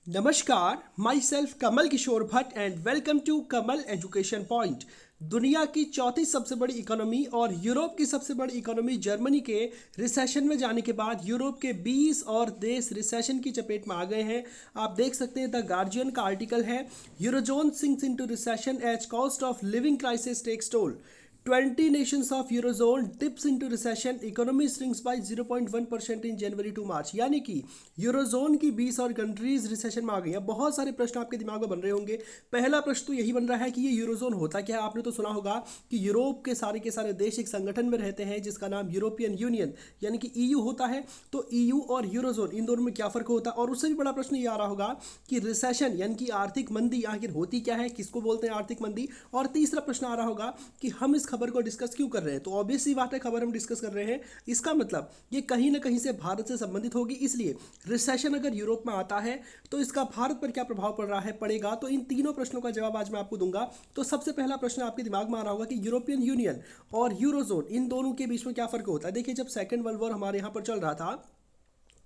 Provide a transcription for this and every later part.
नमस्कार, myself Kamal Kishore Bhatt and welcome to Kamal education point. दुनिया की चौथी सबसे बड़ी इकोनॉमी और यूरोप की सबसे बड़ी इकोनॉमी जर्मनी के रिसेशन में जाने के बाद यूरोप के 20 और देश रिसेशन की चपेट में आ गए हैं। आप देख सकते हैं द गार्जियन का आर्टिकल है, eurozone sinks into recession as cost of living crisis takes toll. 20 nations of Eurozone dips into recession, economy shrinks by 0.1% in January to March। यानी कि यूरोजोन की 20 और कंट्रीज रिसेशन में आ गई हैं। बहुत सारे प्रश्न आपके दिमाग में बन रहे होंगे। पहला प्रश्न तो यही बन रहा है कि ये यूरोजोन होता क्या है। आपने तो सुना होगा कि यूरोप के सारे देश एक संगठन में रहते हैं जिसका नाम यूरोपियन यूनियन यानी कि ईयू होता है। तो ईयू और यूरोजोन इन दोनों में क्या फर्क होता है। और उससे भी बड़ा प्रश्न ये आ रहा होगा कि रिसेशन यानी कि आर्थिक मंदी आखिर होती क्या है, किसको बोलते हैं आर्थिक मंदी। और तीसरा प्रश्न आ रहा होगा कि हम इस खबर को डिस्कस क्यों कर रहे हैं। तो ऑब्वियस सी बात है, खबर हम डिस्कस कर रहे हैं, इसका मतलब ये कहीं ना कहीं से भारत से संबंधित होगी। इसलिए रिसेशन अगर यूरोप में आता है तो इसका भारत पर क्या प्रभाव पड़ रहा है, पड़ेगा। तो इन तीनों प्रश्नों का जवाब आज मैं आपको दूंगा। तो सबसे पहला प्रश्न आपके दिमाग में आ रहा होगा कि यूरोपियन यूनियन और यूरोजोन इन दोनों के बीच में क्या फर्क होता है। देखिए, जब सेकेंड वर्ल्ड वॉर हमारे यहाँ पर चल रहा था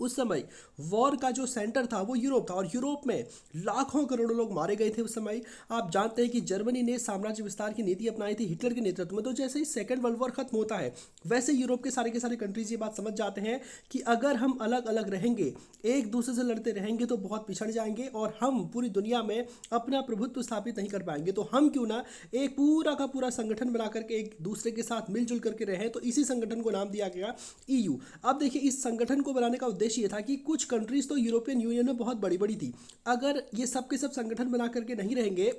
उस समय वॉर का जो सेंटर था वो यूरोप था और यूरोप में लाखों करोड़ों लोग मारे गए थे उस समय। आप जानते हैं कि जर्मनी ने साम्राज्य विस्तार की नीति अपनाई थी हिटलर के नेतृत्व में। तो जैसे ही सेकेंड वर्ल्ड वॉर खत्म होता है वैसे यूरोप के सारे कंट्रीज ये बात समझ जाते हैं कि अगर हम अलग अलग रहेंगे, एक दूसरे से लड़ते रहेंगे तो बहुत पिछड़ जाएंगे और हम पूरी दुनिया में अपना प्रभुत्व स्थापित नहीं कर पाएंगे। तो हम क्यों ना एक पूरा का पूरा संगठन बना करके एक दूसरे के साथ मिलजुल करके रहें। तो इसी संगठन को नाम दिया गया ईयू। अब देखिए, इस संगठन को बनाने का उद्देश्य ये था कि कुछ कंट्रीज तो यूरोपियन यूनियन में बहुत बड़ी बड़ी थी, अगर ये सब के सब संगठन बना करके नहीं रहेंगे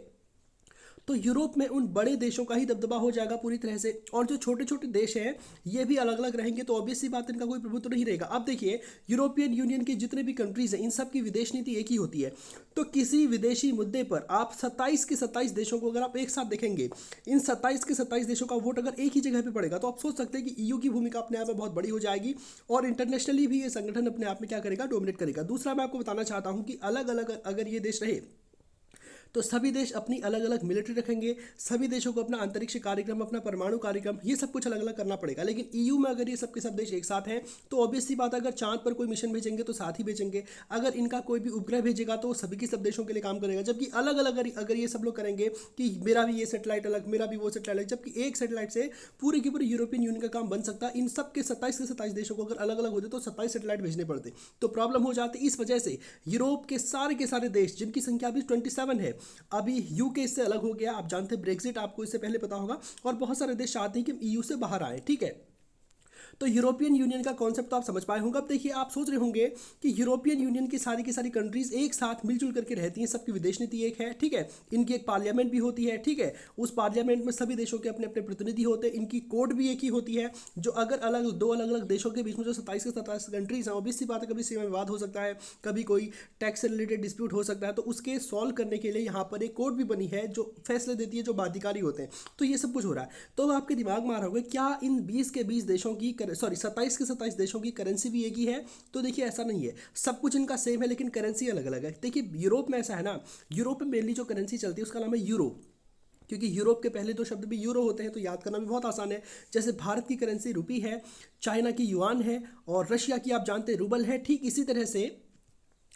तो यूरोप में उन बड़े देशों का ही दबदबा हो जाएगा पूरी तरह से। और जो छोटे छोटे देश हैं ये भी अलग अलग रहेंगे तो ऑब्वियस सी बात, इनका कोई प्रभुत्व नहीं रहेगा। अब देखिए, यूरोपियन यूनियन के जितने भी कंट्रीज हैं इन सब की विदेश नीति एक ही होती है। तो किसी विदेशी मुद्दे पर आप 27 के 27 देशों को अगर आप एक साथ देखेंगे, इन 27 के 27 देशों का वोट अगर एक ही जगह पर पड़ेगा तो आप सोच सकते हैं कि ईयू की भूमिका अपने आप में बहुत बड़ी हो जाएगी और इंटरनेशनली भी ये संगठन अपने आप में क्या करेगा, डोमिनेट करेगा। दूसरा मैं आपको बताना चाहता हूँ कि अलग अलग अगर ये देश रहे तो सभी देश अपनी अलग अलग मिलिट्री रखेंगे, सभी देशों को अपना अंतरिक्ष कार्यक्रम, अपना परमाणु कार्यक्रम, ये सब कुछ अलग अलग करना पड़ेगा। लेकिन ईयू में अगर ये सब के सब देश एक साथ हैं तो ऑब्वियस सी बात है, अगर चांद पर कोई मिशन भेजेंगे तो साथ ही भेजेंगे, अगर इनका कोई भी उपग्रह भेजेगा तो सभी के सब देशों के लिए काम करेगा। जबकि अलग अलग अगर ये सब लोग करेंगे कि मेरा भी ये सेटेलाइट अलग, मेरा भी वो सेटेलाइट अलग, जबकि एक सेटेलाइट से पूरी की पूरी यूरोपियन यूनियन का काम बन सकता है। इन सब के 27 के 27 देशों को अगर अलग अलग होते तो 27 सेटेलाइट भेजने पड़ते तो प्रॉब्लम हो जाती। इस वजह से यूरोप के सारे देश जिनकी संख्या अभी 27 है, अभी यूके इससे अलग हो गया। आप जानते हैं ब्रेक्सिट, आपको इससे पहले पता होगा। और बहुत सारे देश चाहते हैं कि ईयू से बाहर आए, ठीक है। तो यूरोपियन यूनियन का कॉन्सेप्ट तो आप समझ पाए होंगे। अब देखिए, आप सोच रहे होंगे कि यूरोपियन यूनियन की सारी कंट्रीज एक साथ मिलजुल करके रहती हैं, सबकी विदेश नीति एक है, ठीक है। इनकी एक पार्लियामेंट भी होती है, ठीक है। उस पार्लियामेंट में सभी देशों के अपने अपने प्रतिनिधि होते हैं, इनकी कोड भी एक ही होती है। जो अगर दो अलग अलग देशों के बीच में जो 27 के 27 कंट्रीज हैं, ऑब्वियस सी बात है कभी सीमा विवाद हो सकता है, कभी कोई टैक्स से रिलेटेड डिस्प्यूट हो सकता है। तो उसके सॉल्व करने के लिए यहाँ पर एक कोड भी बनी है जो फैसले देती है, जो बाध्यकारी होते हैं। तो ये सब कुछ हो रहा है। तो आपके दिमाग में आ रहा होगा क्या इन 20 के 20 देशों की 27 के 27 देशों की करेंसी भी एक ही है। तो देखिए, ऐसा नहीं है, सब कुछ इनका सेम है लेकिन करेंसी अलग अलग है। देखिए, यूरोप में ऐसा है ना, यूरोप में मेनली जो करेंसी चलती है उसका नाम है यूरो, क्योंकि यूरोप के पहले दो शब्द भी यूरो होते हैं तो याद करना भी बहुत आसान है। जैसे भारत की करेंसी रुपी है, चाइना की युआन है और रशिया की आप जानते हैं रूबल है। ठीक इसी तरह से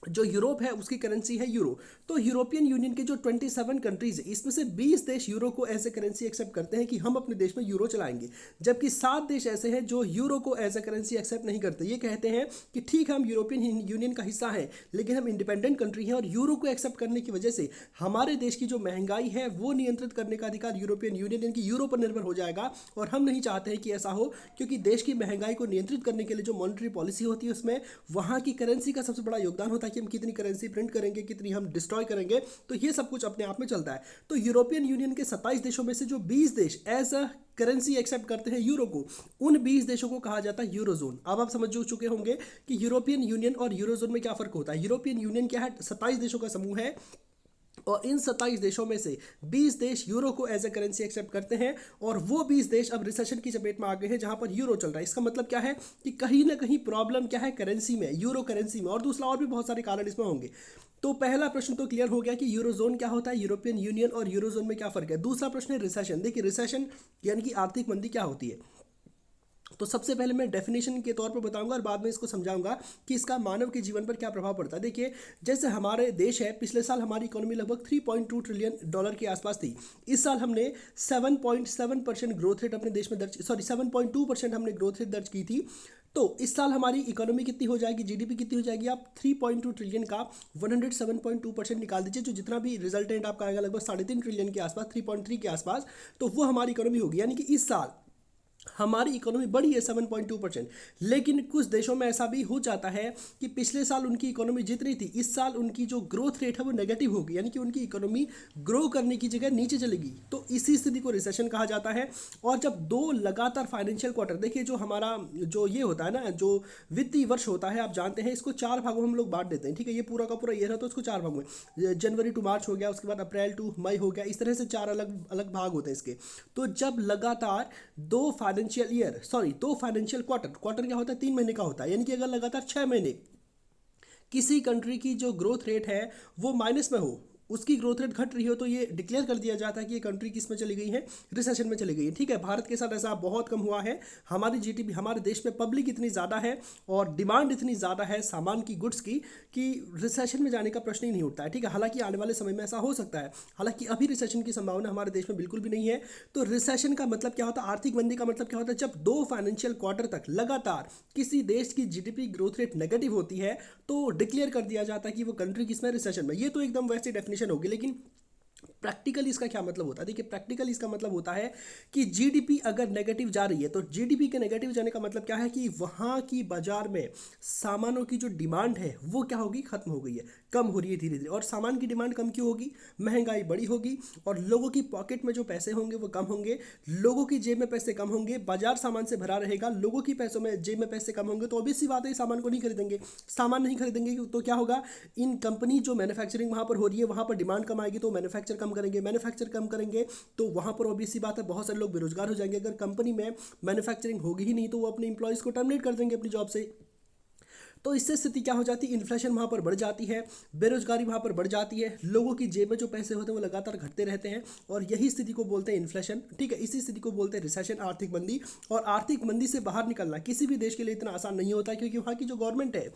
जो यूरोप है उसकी करेंसी है यूरो। तो यूरोपियन यूनियन के जो 27 कंट्रीज है इसमें से 20 देश यूरो को एज ए करेंसी एक्सेप्ट करते हैं कि हम अपने देश में यूरो चलाएंगे, जबकि 7 देश ऐसे हैं जो यूरो को एज ए करेंसी एक्सेप्ट नहीं करते। ये कहते हैं कि ठीक है, हम यूरोपियन यूनियन का हिस्सा हैं लेकिन हम इंडिपेंडेंट कंट्री हैं और यूरो को एक्सेप्ट करने की वजह से हमारे देश की जो महंगाई है वो नियंत्रित करने का अधिकार यूरोपियन यूनियन यानी कि यूरो पर निर्भर हो जाएगा। और हम नहीं चाहते हैं कि ऐसा हो, क्योंकि देश की महंगाई को नियंत्रित करने के लिए जो मॉनेटरी पॉलिसी होती है उसमें वहाँ की करेंसी का सबसे बड़ा योगदान होता है कि हम कितनी करेंसी प्रिंट करेंगे, कितनी हम डिस्ट्रॉय करेंगे। तो ये सब कुछ अपने आप में चलता है। तो यूरोपियन यूनियन के 27 देशों में से जो 20 देश एज अ करेंसी एक्सेप्ट करते हैं यूरो को, उन 20 देशों को कहा जाता है यूरोजोन। अब आप समझ चुके होंगे कि यूरोपियन यूनियन और यूरोजोन में क्या फर्क होता है। यूरोपियन यूनियन क्या है, 27 देशों का समूह है और इन 27 देशों में से 20 देश यूरो को एज ए करेंसी एक्सेप्ट करते हैं और वो 20 देश अब रिसेशन की चपेट में आ गए हैं जहां पर यूरो चल रहा है। इसका मतलब क्या है कि कहीं ना कहीं प्रॉब्लम क्या है, करेंसी में, यूरो करेंसी में। और दूसरा और भी बहुत सारे कारण इसमें होंगे। तो पहला प्रश्न तो क्लियर हो गया कि यूरोजोन क्या होता है, यूरोपियन यूनियन और यूरोजोन में क्या फर्क है। दूसरा प्रश्न है रिसेशन। देखिए, रिसेशन यानी कि आर्थिक मंदी क्या होती है। तो सबसे पहले मैं डेफिनेशन के तौर पर बताऊंगा और बाद में इसको समझाऊंगा कि इसका मानव के जीवन पर क्या प्रभाव पड़ता है। देखिए, जैसे हमारे देश है, पिछले साल हमारी इकोनॉमी लगभग 3.2 ट्रिलियन डॉलर के आसपास थी। इस साल हमने 7.7% ग्रोथ रेट अपने देश में दर्ज, सॉरी 7.2% हमने ग्रोथ रेट दर्ज की थी। तो इस साल हमारी इकोनॉमी कितनी हो जाएगी, जीडीपी कितनी हो जाएगी, आप 3.2 ट्रिलियन का 107.2% निकाल दीजिए, जो जितना भी रिजल्टेंट आपका आएगा लगभग 3.5 ट्रिलियन के आसपास, 3.3 के आसपास, तो वो हमारी इकोनॉमी होगी। यानी कि इस साल हमारी इकोनॉमी बढ़ी है 7.2%। लेकिन कुछ देशों में ऐसा भी हो जाता है कि पिछले साल उनकी इकोनॉमी जित रही थी, इस साल उनकी जो ग्रोथ रेट है वो नेगेटिव होगी, यानी कि उनकी इकोनॉमी ग्रो करने की जगह नीचे चलेगी। तो इसी स्थिति को रिसेशन कहा जाता है। और जब दो लगातार फाइनेंशियल क्वार्टर, देखिए जो हमारा जो ये होता है ना, जो वित्तीय वर्ष होता है, आप जानते हैं इसको 4 भागों में हम लोग बांट देते हैं। ठीक है, ये पूरा का पूरा ईयर है तो इसको 4 भागों में, जनवरी टू मार्च हो गया, उसके बाद अप्रैल टू मई हो गया, इस तरह से 4 अलग अलग भाग होते हैं इसके। तो जब लगातार दो फाइनेंशियल क्वार्टर क्या होता है, 3 महीने का होता है, यानी कि अगर लगातार 6 महीने किसी कंट्री की जो ग्रोथ रेट है वो माइनस में हो, उसकी ग्रोथ रेट घट रही हो, तो ये डिक्लेयर कर दिया जाता है कि ये कंट्री किस में चली गई है, रिसेशन में चली गई है। ठीक है, भारत के साथ ऐसा बहुत कम हुआ है। हमारी जीडीपी, हमारे देश में पब्लिक इतनी ज़्यादा है और डिमांड इतनी ज़्यादा है सामान की, गुड्स की, कि रिसेशन में जाने का प्रश्न ही नहीं उठता है। ठीक है, हालांकि आने वाले समय में ऐसा हो सकता है, हालांकि अभी रिसेशन की संभावना हमारे देश में बिल्कुल भी नहीं है। तो रिसेशन का मतलब क्या होता है, आर्थिक मंदी का मतलब क्या होता है, जब 2 फाइनेंशियल क्वार्टर तक लगातार किसी देश की जीडीपी ग्रोथ रेट नेगेटिव होती है तो डिक्लेयर कर दिया जाता है कि वो कंट्री किसमें, रिसेशन में। ये तो एकदम वैसी डेफिनेशन होगी, लेकिन प्रैक्टिकली इसका क्या मतलब होता है। देखिए, प्रैक्टिकली इसका मतलब होता है कि जीडीपी अगर नेगेटिव जा रही है तो जीडीपी के नेगेटिव जाने का मतलब क्या है कि वहाँ की बाजार में सामानों की जो डिमांड है वो क्या होगी, खत्म हो गई है, कम हो रही है धीरे धीरे। और सामान की डिमांड कम क्यों होगी, महंगाई बड़ी होगी और लोगों की पॉकेट में जो पैसे होंगे वो कम होंगे, लोगों की जेब में पैसे कम होंगे, बाजार सामान से भरा रहेगा, लोगों की पैसों में जेब में पैसे कम होंगे, तो ऑब्वियस सी बात है सामान को नहीं खरीदेंगे। सामान नहीं खरीदेंगे तो क्या होगा, इन कंपनी जो मैन्युफैक्चरिंग वहाँ पर हो रही है वहाँ पर डिमांड कम आएगी, तो मैन्युफैक्चर कम करेंगे तो वहाँ पर ऑब्वियस सी बात है बहुत सारे लोग बेरोजगार हो जाएंगे। अगर कंपनी में मैन्युफैक्चरिंग होगी ही नहीं तो वो अपने इंप्लॉयज़ को टर्मिनेट कर देंगे अपनी जॉब से। तो इससे स्थिति क्या हो जाती है, इन्फ्लेशन वहाँ पर बढ़ जाती है, बेरोजगारी वहाँ पर बढ़ जाती है, लोगों की जेब में जो पैसे होते हैं वो लगातार घटते रहते हैं और यही स्थिति को बोलते हैं इन्फ्लेशन। ठीक है, इसी स्थिति को बोलते हैं रिसेशन, आर्थिक मंदी। और आर्थिक मंदी से बाहर निकलना किसी भी देश के लिए इतना आसान नहीं होता, क्योंकि वहाँ की जो गवर्नमेंट है,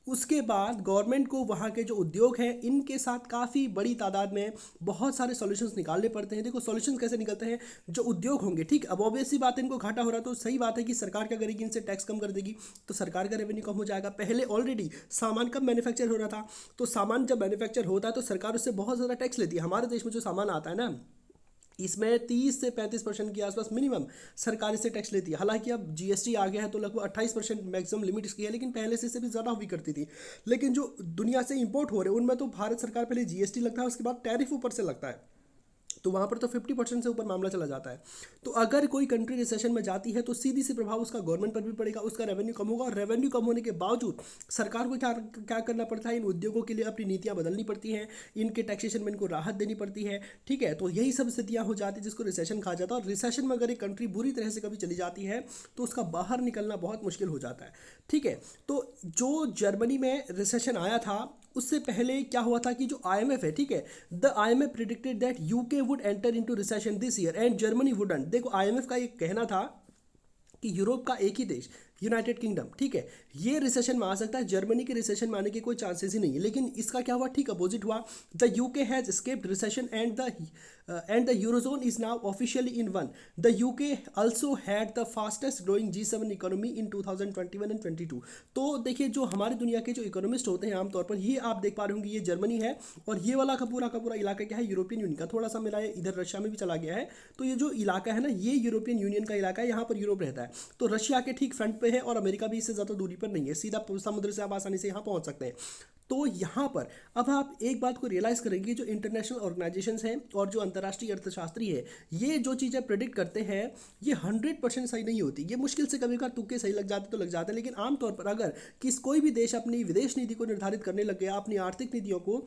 उसके बाद गवर्नमेंट को वहाँ के जो उद्योग हैं इनके साथ काफ़ी बड़ी तादाद में बहुत सारे सॉल्यूशंस निकालने पड़ते हैं। देखो सॉल्यूशंस कैसे निकलते हैं, जो उद्योग होंगे, ठीक, अब ऑब्वियस सी बात है इनको घाटा हो रहा है तो सही बात है कि सरकार क्या करेगी, इनसे टैक्स कम कर देगी, तो सरकार का रेवेन्यू कम हो जाएगा। पहले ऑलरेडी सामान कब मैन्युफैक्चर हो रहा था, तो सामान जब मैन्युफैक्चर होता है तो सरकार उससे बहुत ज़्यादा टैक्स लेती है। हमारे देश में जो सामान आता है ना, इसमें 30 से 35% के आसपास मिनिमम सरकार इससे टैक्स लेती है। हालांकि अब जीएसटी आ गया है तो लगभग 28% मैक्सिमम लिमिट इसकी है, लेकिन पहले से इससे भी ज़्यादा हुई करती थी। लेकिन जो दुनिया से इंपोर्ट हो रहे हैं उनमें तो भारत सरकार पहले जीएसटी लगता है, उसके बाद टैरिफ ऊपर से लगता है, तो वहाँ पर तो 50% से ऊपर मामला चला जाता है। तो अगर कोई कंट्री रिसेशन में जाती है तो सीधी सी प्रभाव उसका गवर्नमेंट पर भी पड़ेगा, उसका रेवेन्यू कम होगा और रेवेन्यू कम होने के बावजूद सरकार को क्या क्या करना पड़ता है, इन उद्योगों के लिए अपनी नीतियाँ बदलनी पड़ती हैं, इनके टैक्सेशन में इनको राहत देनी पड़ती है। ठीक है, तो यही सब स्थितियाँ हो जाती है जिसको रिसेशन कहा जाता है। और रिसेशन में अगर एक कंट्री बुरी तरह से कभी चली जाती है तो उसका बाहर निकलना बहुत मुश्किल हो जाता है। ठीक है, तो जो जर्मनी में रिसेशन आया था उससे पहले क्या हुआ था कि जो आईएमएफ है, ठीक है, the IMF predicted that UK would enter into recession this year and Germany wouldn't. देखो आईएमएफ का ये कहना था कि यूरोप का एक ही देश, यूनाइटेड किंगडम, ठीक है, ये रिसेशन में आ सकता है, जर्मनी के रिसेशन में आने के कोई चांसेस ही नहीं है। लेकिन इसका क्या हुआ, ठीक अपोजिट हुआ। The UK has escaped recession and the eurozone is now officially in one. The UK also had the fastest growing G7 economy in 2021 and 22। तो देखिए जो हमारी दुनिया के जो इकोनॉमिस्ट होते हैं आमतौर पर, ये आप देख पा रहे होंगे, ये जर्मनी है और ये वाला का पूरा इलाका क्या है, यूरोपियन यूनियन का। थोड़ा सा मिला है, इधर रशिया में भी चला गया है, तो ये जो इलाका है ना, ये यूरोपियन यूनियन का इलाका है, यहाँ पर यूरोप रहता है। तो रशिया के ठीक फ्रंट पे है और अमेरिका भी इससे ज़्यादा दूरी पर नहीं है, सीधा समुद्र से आप आसानी से यहाँ पहुँच सकते हैं। तो यहाँ पर अब आप एक बात को रियलाइज़ करेंगे, जो इंटरनेशनल ऑर्गेनाइजेशंस हैं और जो अंतर्राष्ट्रीय अर्थशास्त्री है, ये जो चीज़ें प्रेडिक्ट करते हैं ये 100% सही नहीं होती। ये मुश्किल से कभी कभार तुक्के सही लग जाते तो लग जाते हैं, लेकिन आमतौर पर अगर कोई भी देश अपनी विदेश नीति को निर्धारित करने लग गया, अपनी आर्थिक नीतियों को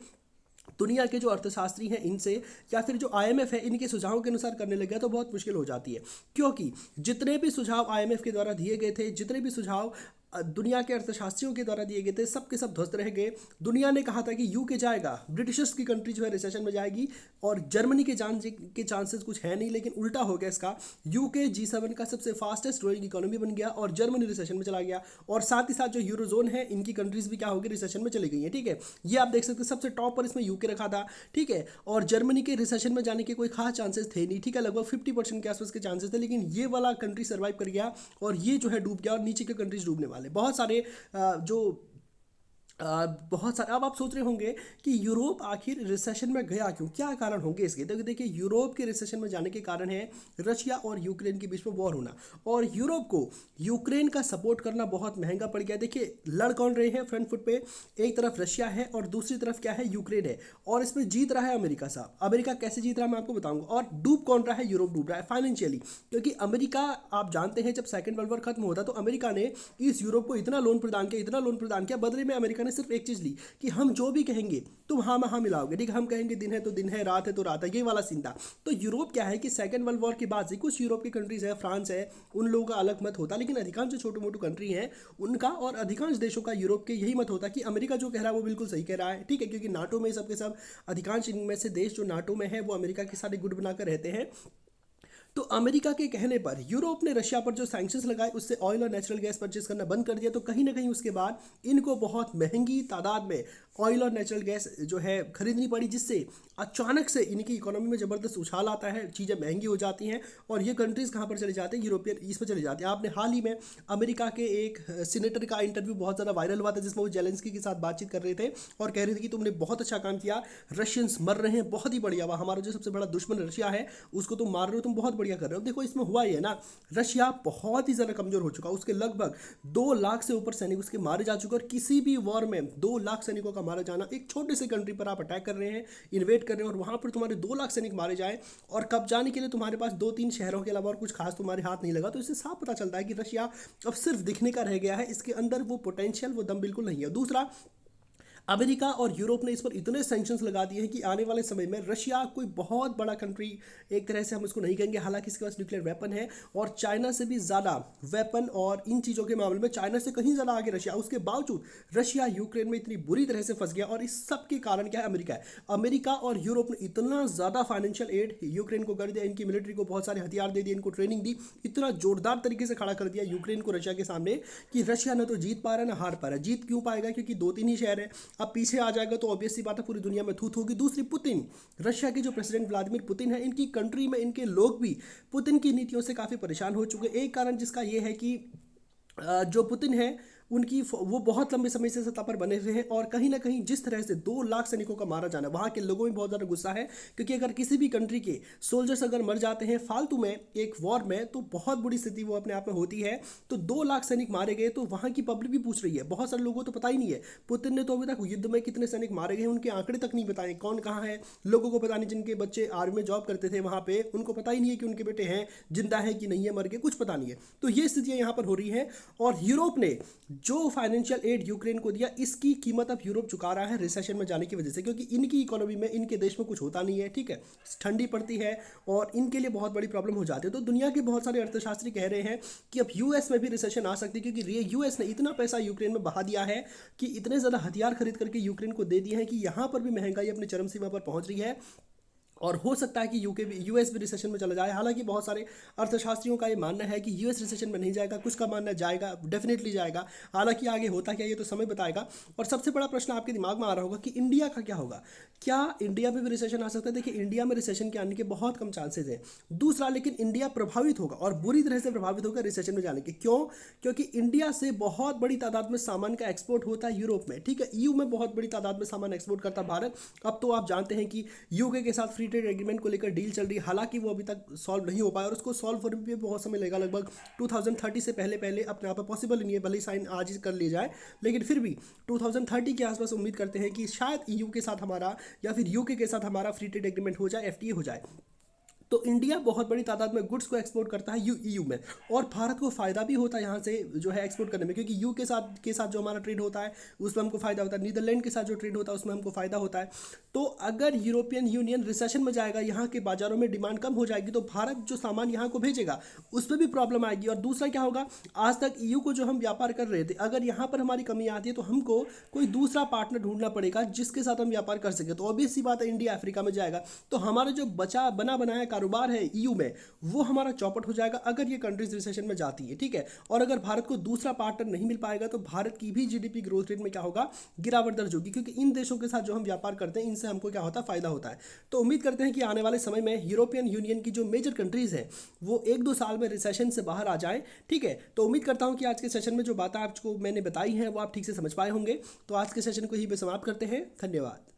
दुनिया के जो अर्थशास्त्री हैं इनसे या फिर जो आईएमएफ है इनके सुझावों के अनुसार करने लग गया तो बहुत मुश्किल हो जाती है। क्योंकि जितने भी सुझाव आईएमएफ के द्वारा दिए गए थे, जितने भी सुझाव दुनिया के अर्थशास्त्रियों के द्वारा दिए गए थे, सब के सब ध्वस्त रह गए। दुनिया ने कहा था कि यूके जाएगा, ब्रिटिशर्स की कंट्री जो है रिसेशन में जाएगी, और जर्मनी के चांसेस कुछ है नहीं, लेकिन उल्टा हो गया इसका। यूके G7 का सबसे फास्टेस्ट ग्रोइंग इकोनॉमी बन गया और जर्मनी रिसेशन में चला गया, और साथ ही साथ जो यूरोजोन है इनकी कंट्रीज भी क्या हो गई, रिसेशन में चली गई हैं। ठीक है, ये आप देख सकते हैं सबसे टॉप पर इसमें यूके रखा था। ठीक है, और जर्मनी के रिसेशन में जाने के कोई खास चांसेस थे नहीं। ठीक है, लगभग 50% के आसपास के चांसेस थे, लेकिन ये वाला कंट्री सर्वाइव कर गया और ये जो है डूब गया, और नीचे के कंट्रीज डूबने वाले बहुत सारे बहुत सारे। अब आप सोच रहे होंगे कि यूरोप आखिर रिसेशन में गया क्यों, क्या कारण होंगे इसके। तो देखिए, यूरोप के रिसेशन में जाने के कारण है रशिया और यूक्रेन के बीच में वॉर होना, और यूरोप को यूक्रेन का सपोर्ट करना बहुत महंगा पड़ गया। देखिए, लड़ कौन रहे हैं फ्रंट फुट पे, एक तरफ रशिया है और दूसरी तरफ क्या है, यूक्रेन है, और इसमें जीत रहा है अमेरिका साहब। अमेरिका कैसे जीत रहा है मैं आपको बताऊंगा। और डूब कौन रहा है, यूरोप डूब रहा है फाइनेंशियली, क्योंकि अमेरिका, आप जानते हैं जब सेकंड वर्ल्ड वॉर खत्म होता तो अमेरिका ने इस यूरोप को इतना लोन प्रदान किया, इतना लोन प्रदान किया, बदले में अमेरिका ने सिर्फ एक चीज ली कि हम जो भी कहेंगे तुम हाँ में हाँ मिलाओगे। ठीक है, हम कहेंगे दिन है तो दिन है, रात है तो रात है, ये वाला सीन था। तो यूरोप क्या है कि सेकंड वर्ल्ड वॉर के बाद से कुछ यूरोप की कंट्रीज है, फ्रांस है, उन लोगों का अलग मत होता, लेकिन अधिकांश जो छोटे मोटे कंट्री हैं उनका और अधिकांश देशों का यूरोप के यही मत होता कि अमेरिका जो कह रहा है वो बिल्कुल सही कह रहा है। ठीक है, क्योंकि नाटो में सबके सब अधिकांश इनमें से देश जो नाटो में है वो अमेरिका के साथ गुट बनाकर रहते हैं। तो अमेरिका के कहने पर यूरोप ने रशिया पर जो सैंक्शंस लगाए उससे ऑयल और नेचुरल गैस परचेज करना बंद कर दिया। तो कहीं ना कहीं उसके बाद इनको बहुत महंगी तादाद में ऑयल और नेचुरल गैस जो है खरीदनी पड़ी, जिससे अचानक से इनकी इकोनॉमी में ज़बरदस्त उछाल आता है, चीज़ें महंगी हो जाती हैं, और ये कंट्रीज़ कहाँ पर चले जाते हैं, यूरोपियन इस पर चले जाते हैं। आपने हाल ही में अमेरिका के एक सीनेटर का इंटरव्यू बहुत ज़्यादा वायरल हुआ था, जिसमें वो जेलेंस्की के साथ बातचीत कर रहे थे और कह रहे थे कि तुमने बहुत अच्छा काम किया, रशियंस मर रहे हैं, बहुत ही बढ़िया हुआ, हमारा जो सबसे बड़ा दुश्मन रशिया है उसको तुम मार रहे हो, तुम बहुत बढ़िया कर रहे हो। देखो, इसमें हुआ ही है ना, रशिया बहुत ही ज़्यादा कमज़ोर हो चुका, उसके लगभग 2 लाख से ऊपर सैनिक उसके मारे जा चुके, और किसी भी वॉर में 2 लाख सैनिकों का मारा जाना, एक छोटे से कंट्री पर आप अटैक कर रहे हैं, इन्वेट कर रहे हैं, और वहाँ पर तुम्हारे 2 लाख सैनिक मारे जाए और कब्जाने के लिए तुम्हारे पास 2-3 शहरों के अलावा और कुछ खास तुम्हारे हाथ नहीं लगा, तो इससे साफ पता चलता है कि रशिया अब सिर्फ दिखने का रह गया है, इसके अंदर वो पोटेंशियल, वो दम बिल्कुल नहीं है। दूसरा, अमेरिका और यूरोप ने इस पर इतने सैंक्शंस लगा दिए हैं कि आने वाले समय में रशिया कोई बहुत बड़ा कंट्री एक तरह से हम इसको नहीं कहेंगे, हालांकि इसके पास न्यूक्लियर वेपन है और चाइना से भी ज़्यादा वेपन, और इन चीज़ों के मामले में चाइना से कहीं ज़्यादा आगे रशिया। उसके बावजूद रशिया यूक्रेन में इतनी बुरी तरह से फंस गया, और इस सब के कारण क्या है, अमेरिका है। अमेरिका और यूरोप ने इतना ज़्यादा फाइनेंशियल एड यूक्रेन को कर दिया, इनकी मिलिट्री को बहुत सारे हथियार दे दिए, इनको ट्रेनिंग दी, इतना जोरदार तरीके से खड़ा कर दिया यूक्रेन को रशिया के सामने कि रशिया न तो जीत पा रहा है ना हार पा रहा है। जीत क्यों पाएगा, क्योंकि 2-3 ही शहर है, अब पीछे आ जाएगा तो ऑब्वियस सी बात है पूरी दुनिया में थूथ होगी। दूसरी, पुतिन, रशिया के जो प्रेसिडेंट व्लादिमीर पुतिन है, इनकी कंट्री में इनके लोग भी पुतिन की नीतियों से काफ़ी परेशान हो चुके। एक कारण जिसका ये है कि जो पुतिन है उनकी वो बहुत लंबे समय से सत्ता पर बने हुए हैं, और कहीं ना कहीं जिस तरह से 2 लाख सैनिकों का मारा जाना, वहाँ के लोगों में बहुत ज़्यादा गुस्सा है, क्योंकि अगर किसी भी कंट्री के सोल्जर्स अगर मर जाते हैं फालतू में एक वॉर में, तो बहुत बुरी स्थिति वो अपने आप में होती है। तो 2 लाख सैनिक मारे गए, तो वहाँ की पब्लिक भी पूछ रही है, बहुत सारे लोगों को तो पता ही नहीं है पुतिन ने तो अभी तक युद्ध में कितने सैनिक मारे गए हैं उनके आंकड़े तक नहीं बताए, कौन कहाँ है, लोगों को पता नहीं, जिनके बच्चे आर्मी में जॉब करते थे वहाँ पे उनको पता ही नहीं है कि उनके बेटे हैं, जिंदा है कि नहीं है, मर गए, कुछ पता नहीं है। तो ये स्थितियाँ यहाँ पर हो रही हैं, और यूरोप ने जो फाइनेंशियल एड यूक्रेन को दिया, इसकी कीमत अब यूरोप चुका रहा है रिसेशन में जाने की वजह से, क्योंकि इनकी इकोनॉमी में, इनके देश में कुछ होता नहीं है। ठीक है, ठंडी पड़ती है और इनके लिए बहुत बड़ी प्रॉब्लम हो जाती है। तो दुनिया के बहुत सारे अर्थशास्त्री कह रहे हैं कि अब यूएस में भी रिसेशन आ सकती है, क्योंकि यूएस ने इतना पैसा यूक्रेन में बहा दिया है कि इतने ज़्यादा हथियार खरीद करके यूक्रेन को दे दिए हैं कि यहाँ पर भी महंगाई अपनी चरम सीमा पर पहुँच रही है, और हो सकता है कि यूएस भी रिसेशन में चला जाए। हालांकि बहुत सारे अर्थशास्त्रियों का ये मानना है कि यूएस रिसेशन में नहीं जाएगा, कुछ का मानना जाएगा, डेफिनेटली जाएगा। हालांकि आगे होता क्या ये तो समय बताएगा। और सबसे बड़ा प्रश्न आपके दिमाग में आ रहा होगा कि इंडिया का क्या होगा, क्या इंडिया में भी रिसेशन आ सकता है। देखिए, इंडिया में रिसेशन के आने के बहुत कम चांसेज हैं। दूसरा, लेकिन इंडिया प्रभावित होगा और बुरी तरह से प्रभावित होगा रिसेशन में जाने के। क्यों? क्योंकि इंडिया से बहुत बड़ी तादाद में सामान का एक्सपोर्ट होता है यूरोप में। ठीक है, ईयू में बहुत बड़ी तादाद में सामान एक्सपोर्ट करता है भारत। अब तो आप जानते हैं कि यूके के साथ फ्री ट्रेड एग्रीमेंट को लेकर डील चल रही है, हालांकि वो अभी तक सॉल्व नहीं हो पाया, और उसको सॉल्व होने में बहुत समय लगेगा, लगभग 2030 से पहले पहले अपने आप में पॉसिबल नहीं है, भले ही साइन आज ही कर लिया जाए, लेकिन फिर भी 2030 के आसपास उम्मीद करते हैं कि शायद ईयू के साथ हमारा या फिर यूके के साथ हमारा फ्री ट्रेड एग्रीमेंट हो जाए, एफटीए हो जाए। तो इंडिया बहुत बड़ी तादाद में गुड्स को एक्सपोर्ट करता है ईयू में, और भारत को फ़ायदा भी होता है यहाँ से जो है एक्सपोर्ट करने में, क्योंकि यू के साथ जो हमारा ट्रेड होता है उसमें हमको फ़ायदा होता है, नीदरलैंड के साथ जो ट्रेड होता है उसमें हमको फ़ायदा होता है। तो अगर यूरोपियन यूनियन रिसेशन में जाएगा, यहाँ के बाज़ारों में डिमांड कम हो जाएगी, तो भारत जो सामान यहाँ को भेजेगा उस पर भी प्रॉब्लम आएगी। और दूसरा क्या होगा, आज तक ईयू को जो हम व्यापार कर रहे थे, अगर यहाँ पर हमारी कमी आती है तो हमको कोई दूसरा पार्टनर ढूंढना पड़ेगा जिसके साथ हम व्यापार कर सके। तो ऑब्वियस सी बात है, इंडिया अफ्रीका में जाएगा तो हमारा जो बचा बना बनाया कारोबार है ईयू में वो हमारा चौपट हो जाएगा अगर ये कंट्रीज रिसेशन में जाती है, ठीक है। और अगर भारत को दूसरा पार्टनर नहीं मिल पाएगा तो भारत की भी जीडीपी ग्रोथ रेट में क्या होगा, गिरावट दर्ज होगी, क्योंकि इन देशों के साथ जो हम व्यापार करते हैं इनसे हमको क्या होता है, फायदा होता है। तो उम्मीद करते हैं कि आने वाले समय में यूरोपियन यूनियन की जो मेजर कंट्रीज हैं वो 1-2 साल में रिसेशन से बाहर आ जाए, ठीक है। तो उम्मीद करता हूं कि आज के सेशन में जो बातें आपको मैंने बताई हैं वो आप ठीक से समझ पाए होंगे। तो आज के सेशन को ही पे समाप्त करते हैं। धन्यवाद।